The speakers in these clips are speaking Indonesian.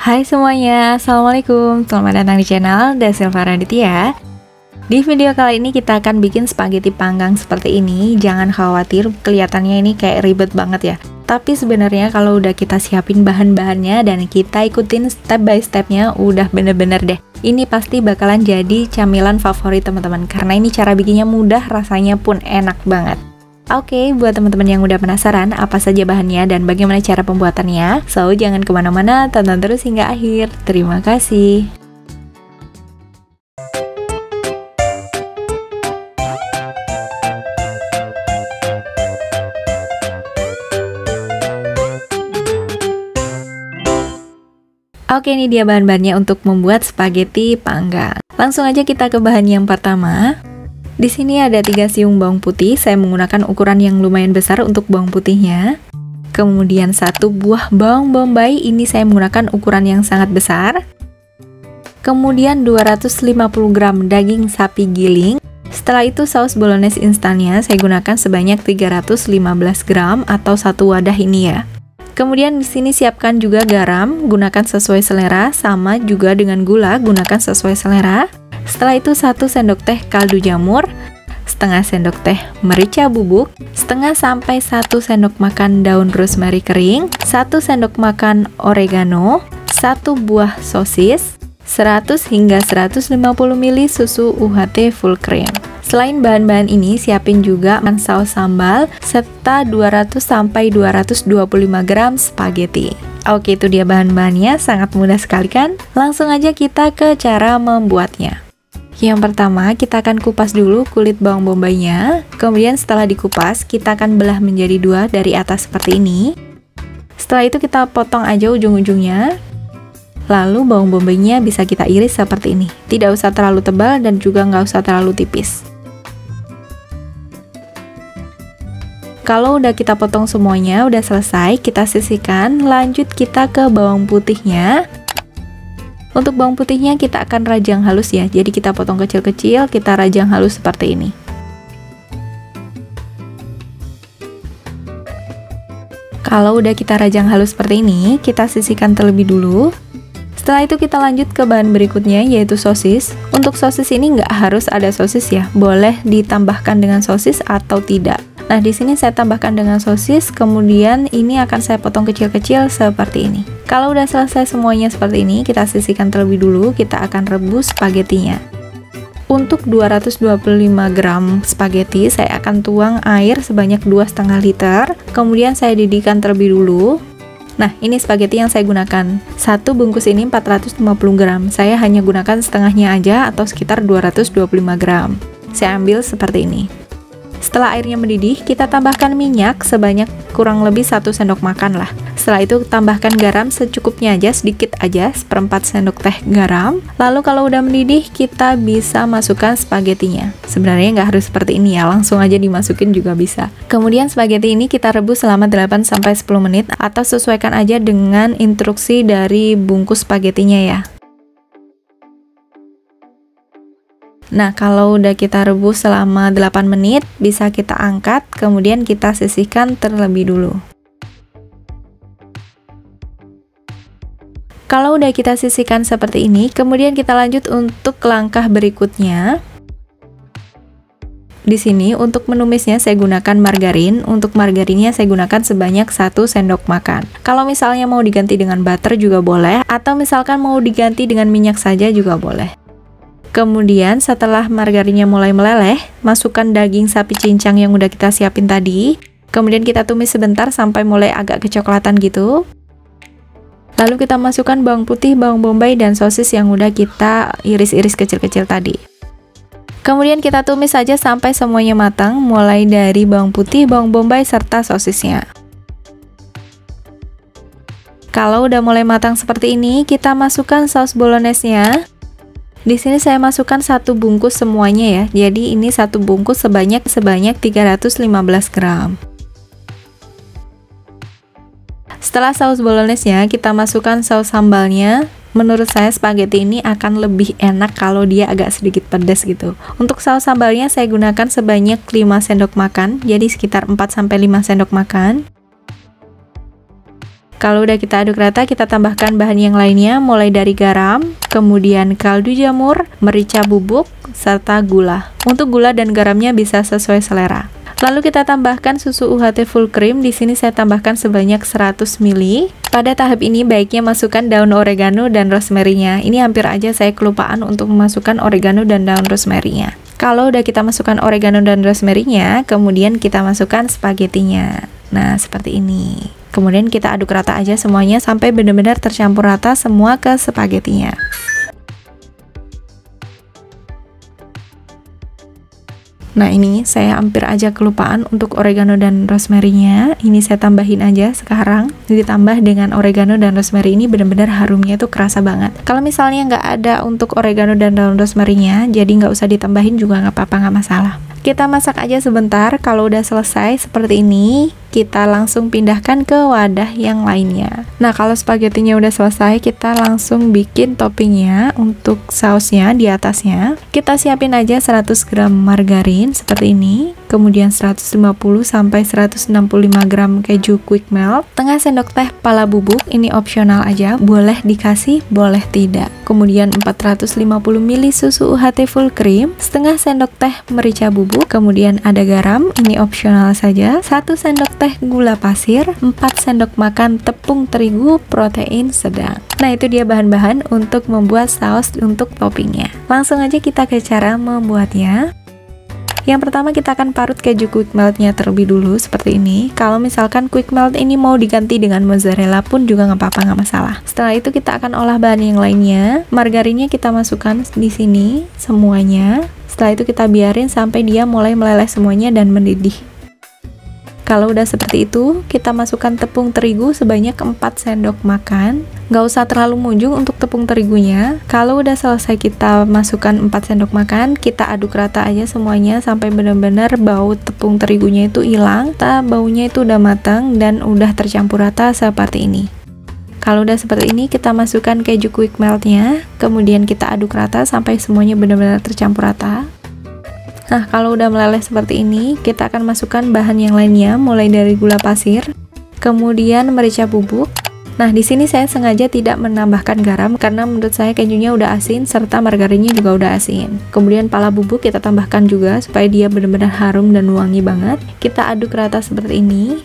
Hai semuanya, Assalamualaikum. Selamat datang di channel Dasilva Raditya. Di video kali ini kita akan bikin spaghetti panggang seperti ini. Jangan khawatir, kelihatannya ini kayak ribet banget ya. Tapi sebenarnya kalau udah kita siapin bahan-bahannya dan kita ikutin step by stepnya, udah bener-bener deh. Ini pasti bakalan jadi camilan favorit teman-teman. Karena ini cara bikinnya mudah, rasanya pun enak banget. Oke, buat teman-teman yang udah penasaran apa saja bahannya dan bagaimana cara pembuatannya, so jangan kemana-mana, tonton terus hingga akhir. Terima kasih. Oke, ini dia bahan-bahannya untuk membuat spaghetti panggang. Langsung aja kita ke bahan yang pertama. Di sini ada 3 siung bawang putih, saya menggunakan ukuran yang lumayan besar untuk bawang putihnya. Kemudian 1 buah bawang bombay, ini saya menggunakan ukuran yang sangat besar. Kemudian 250 gram daging sapi giling. Setelah itu saus bolognese instannya saya gunakan sebanyak 315 gram atau 1 wadah ini ya. Kemudian di sini siapkan juga garam, gunakan sesuai selera, sama juga dengan gula, gunakan sesuai selera. Setelah itu 1 sendok teh kaldu jamur, setengah sendok teh merica bubuk, setengah sampai 1 sendok makan daun rosemary kering, 1 sendok makan oregano, 1 buah sosis, 100 hingga 150 ml susu UHT full cream. Selain bahan-bahan ini, siapin juga saus sambal serta 200 sampai 225 gram spaghetti. Oke, itu dia bahan-bahannya, sangat mudah sekali kan? Langsung aja kita ke cara membuatnya. Yang pertama, kita akan kupas dulu kulit bawang bombaynya. Kemudian setelah dikupas, kita akan belah menjadi 2 dari atas seperti ini. Setelah itu kita potong aja ujung-ujungnya. Lalu bawang bombaynya bisa kita iris seperti ini. Tidak usah terlalu tebal dan juga nggak usah terlalu tipis. Kalau udah kita potong semuanya, udah selesai, kita sisihkan. Lanjut kita ke bawang putihnya. Untuk bawang putihnya kita akan rajang halus ya, jadi kita potong kecil-kecil, kita rajang halus seperti ini. Kalau udah kita rajang halus seperti ini, kita sisihkan terlebih dulu. Setelah itu kita lanjut ke bahan berikutnya, yaitu sosis. Untuk sosis ini nggak harus ada sosis ya, boleh ditambahkan dengan sosis atau tidak. Nah, di sini saya tambahkan dengan sosis, kemudian ini akan saya potong kecil-kecil seperti ini. Kalau udah selesai semuanya seperti ini, kita sisihkan terlebih dulu, kita akan rebus spagettinya. Untuk 225 gram spaghetti, saya akan tuang air sebanyak 2,5 liter, kemudian saya didihkan terlebih dulu. Nah, ini spaghetti yang saya gunakan. 1 bungkus ini 450 gram, saya hanya gunakan setengahnya aja atau sekitar 225 gram. Saya ambil seperti ini. Setelah airnya mendidih, kita tambahkan minyak sebanyak kurang lebih 1 sendok makan lah. Setelah itu tambahkan garam secukupnya aja, sedikit aja, 1/4 sendok teh garam. Lalu kalau udah mendidih, kita bisa masukkan spagettinya. Sebenarnya nggak harus seperti ini ya, langsung aja dimasukin juga bisa. Kemudian spaghetti ini kita rebus selama 8-10 menit atau sesuaikan aja dengan instruksi dari bungkus spagettinya ya. Nah, kalau udah kita rebus selama 8 menit, bisa kita angkat, kemudian kita sisihkan terlebih dulu. Kalau udah kita sisihkan seperti ini, kemudian kita lanjut untuk langkah berikutnya. Di sini untuk menumisnya saya gunakan margarin. Untuk margarinnya saya gunakan sebanyak 1 sendok makan. Kalau misalnya mau diganti dengan butter juga boleh, atau misalkan mau diganti dengan minyak saja juga boleh. Kemudian setelah margarinnya mulai meleleh, masukkan daging sapi cincang yang udah kita siapin tadi. Kemudian kita tumis sebentar sampai mulai agak kecoklatan gitu. Lalu kita masukkan bawang putih, bawang bombay, dan sosis yang udah kita iris-iris kecil-kecil tadi. Kemudian kita tumis saja sampai semuanya matang, mulai dari bawang putih, bawang bombay, serta sosisnya. Kalau udah mulai matang seperti ini, kita masukkan saus bolognese-nya. Di sini saya masukkan 1 bungkus semuanya ya. Jadi ini 1 bungkus sebanyak 315 gram. Setelah saus bolognese-nya, kita masukkan saus sambalnya. Menurut saya spaghetti ini akan lebih enak kalau dia agak sedikit pedas gitu. Untuk saus sambalnya saya gunakan sebanyak 5 sendok makan, jadi sekitar 4-5 sendok makan. Kalau udah kita aduk rata, kita tambahkan bahan yang lainnya, mulai dari garam, kemudian kaldu jamur, merica bubuk, serta gula. Untuk gula dan garamnya bisa sesuai selera. Lalu kita tambahkan susu UHT full cream. Di sini saya tambahkan sebanyak 100 ml. Pada tahap ini baiknya masukkan daun oregano dan rosemary-nya. Ini hampir aja saya kelupaan untuk memasukkan oregano dan daun rosemary-nya. Kalau udah kita masukkan oregano dan rosemary-nya, kemudian kita masukkan spaghettinya. Nah, seperti ini. Kemudian kita aduk rata aja semuanya sampai benar-benar tercampur rata semua ke spaghettinya. Nah, ini saya hampir aja kelupaan untuk oregano dan rosemary-nya. Ini saya tambahin aja sekarang. Ditambah dengan oregano dan rosemary, ini benar-benar harumnya itu kerasa banget. Kalau misalnya nggak ada untuk oregano dan daun rosemary-nya, jadi nggak usah ditambahin juga nggak apa-apa, nggak masalah. Kita masak aja sebentar. Kalau udah selesai seperti ini, kita langsung pindahkan ke wadah yang lainnya. Nah, kalau spagettinya udah selesai, kita langsung bikin toppingnya. Untuk sausnya di atasnya, kita siapin aja 100 gram margarin seperti ini, kemudian 150 sampai 165 gram keju quick melt, setengah sendok teh pala bubuk, ini opsional aja, boleh dikasih, boleh tidak. Kemudian 450 ml susu UHT full cream, setengah sendok teh merica bubuk, kemudian ada garam, ini opsional saja, 1 sendok teh gula pasir, 4 sendok makan tepung terigu protein sedang. Nah, itu dia bahan-bahan untuk membuat saus untuk toppingnya. Langsung aja kita ke cara membuatnya. Yang pertama kita akan parut keju quick meltnya terlebih dulu seperti ini. Kalau misalkan quick melt ini mau diganti dengan mozzarella pun juga nggak apa-apa, nggak masalah. Setelah itu kita akan olah bahan yang lainnya. Margarinnya kita masukkan di sini semuanya. Setelah itu kita biarin sampai dia mulai meleleh semuanya dan mendidih. Kalau udah seperti itu, kita masukkan tepung terigu sebanyak 4 sendok makan. Nggak usah terlalu munjung untuk tepung terigunya. Kalau udah selesai kita masukkan 4 sendok makan, kita aduk rata aja semuanya sampai benar-benar bau tepung terigunya itu hilang. Baunya itu udah matang dan udah tercampur rata seperti ini. Kalau udah seperti ini, kita masukkan keju quick meltnya, kemudian kita aduk rata sampai semuanya benar-benar tercampur rata. Nah, kalau udah meleleh seperti ini, kita akan masukkan bahan yang lainnya, mulai dari gula pasir, kemudian merica bubuk. Nah, di sini saya sengaja tidak menambahkan garam karena menurut saya kejunya udah asin serta margarinnya juga udah asin. Kemudian pala bubuk kita tambahkan juga supaya dia benar-benar harum dan wangi banget. Kita aduk rata seperti ini.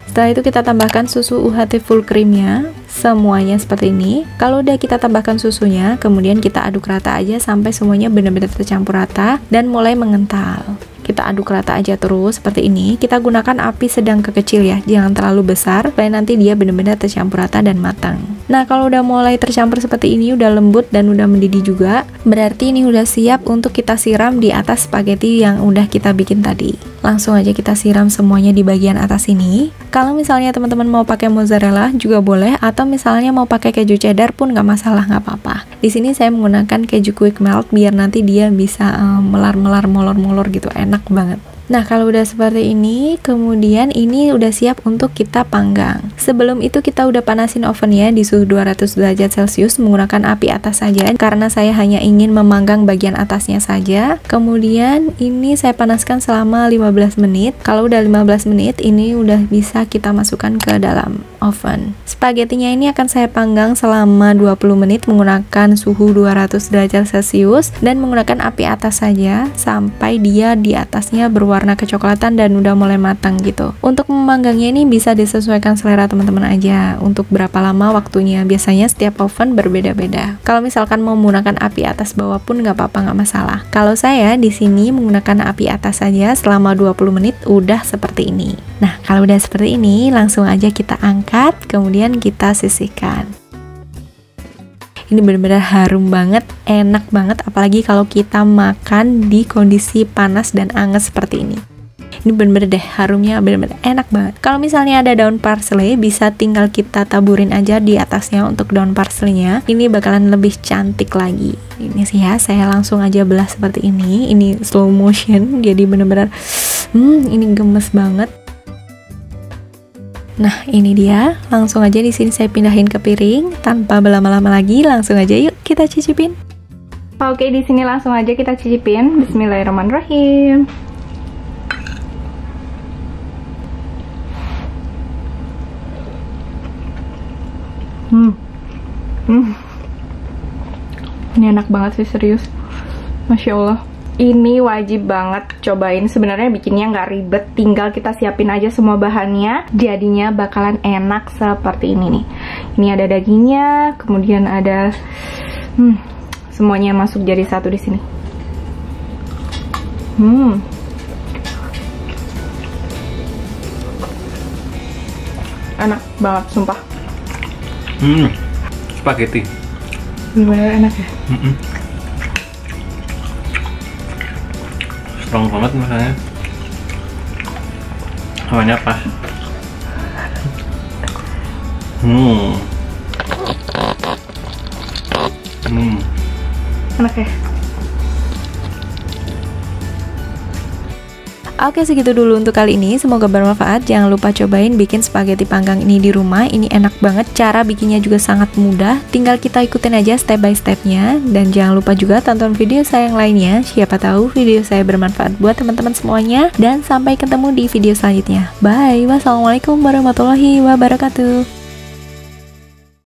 Setelah itu kita tambahkan susu UHT full creamnya, semuanya seperti ini. Kalau udah kita tambahkan susunya, kemudian kita aduk rata aja sampai semuanya benar-benar tercampur rata dan mulai mengental. Kita aduk rata aja terus seperti ini. Kita gunakan api sedang ke kecil ya, jangan terlalu besar supaya nanti dia benar-benar tercampur rata dan matang. Nah, kalau udah mulai tercampur seperti ini, udah lembut dan udah mendidih juga, berarti ini udah siap untuk kita siram di atas spaghetti yang udah kita bikin tadi. Langsung aja kita siram semuanya di bagian atas ini. Kalau misalnya teman-teman mau pakai mozzarella juga boleh, atau misalnya mau pakai keju cheddar pun nggak masalah, nggak apa-apa. Di sini saya menggunakan keju quick melt biar nanti dia bisa melar-melar, molor-molor gitu, enak banget. Nah, kalau udah seperti ini, kemudian ini udah siap untuk kita panggang. Sebelum itu kita udah panasin ovennya di suhu 200 derajat Celcius menggunakan api atas saja karena saya hanya ingin memanggang bagian atasnya saja. Kemudian ini saya panaskan selama 15 menit. Kalau udah 15 menit, ini udah bisa kita masukkan ke dalam oven. Spagettinya ini akan saya panggang selama 20 menit menggunakan suhu 200 derajat Celcius dan menggunakan api atas saja sampai dia di atasnya berwarna kecoklatan dan udah mulai matang gitu. Untuk memanggangnya ini bisa disesuaikan selera teman-teman aja untuk berapa lama waktunya. Biasanya setiap oven berbeda-beda. Kalau misalkan mau menggunakan api atas bawah pun nggak apa-apa, nggak masalah. Kalau saya di sini menggunakan api atas saja selama 20 menit udah seperti ini. Nah, kalau udah seperti ini langsung aja kita angkat, kemudian kita sisihkan. Ini benar-benar harum banget, enak banget, apalagi kalau kita makan di kondisi panas dan anget seperti ini. Ini benar-benar deh, harumnya benar-benar enak banget. Kalau misalnya ada daun parsley, bisa tinggal kita taburin aja di atasnya untuk daun parsleynya. Ini bakalan lebih cantik lagi. Ini sih ya, saya langsung aja belah seperti ini. Ini slow motion, jadi benar-benar ini gemes banget. Nah, ini dia. Langsung aja di sini saya pindahin ke piring tanpa berlama-lama lagi. Langsung aja yuk kita cicipin. Oke, di sini langsung aja kita cicipin. Bismillahirrahmanirrahim. Ini enak banget sih, serius. Masya Allah. Ini wajib banget cobain. Sebenarnya bikinnya nggak ribet, tinggal kita siapin aja semua bahannya. Jadinya bakalan enak seperti ini nih. Ini ada dagingnya, kemudian ada semuanya masuk jadi satu di sini. Enak banget, sumpah. Spaghetti. Bener-bener enak ya. Strong banget makanya. Hawanya pas. Enak ya. Oke, segitu dulu untuk kali ini, semoga bermanfaat. Jangan lupa cobain bikin spaghetti panggang ini di rumah. Ini enak banget, cara bikinnya juga sangat mudah, tinggal kita ikutin aja step by stepnya. Dan jangan lupa juga tonton video saya yang lainnya, siapa tahu video saya bermanfaat buat teman-teman semuanya. Dan sampai ketemu di video selanjutnya. Bye, wassalamualaikum warahmatullahi wabarakatuh.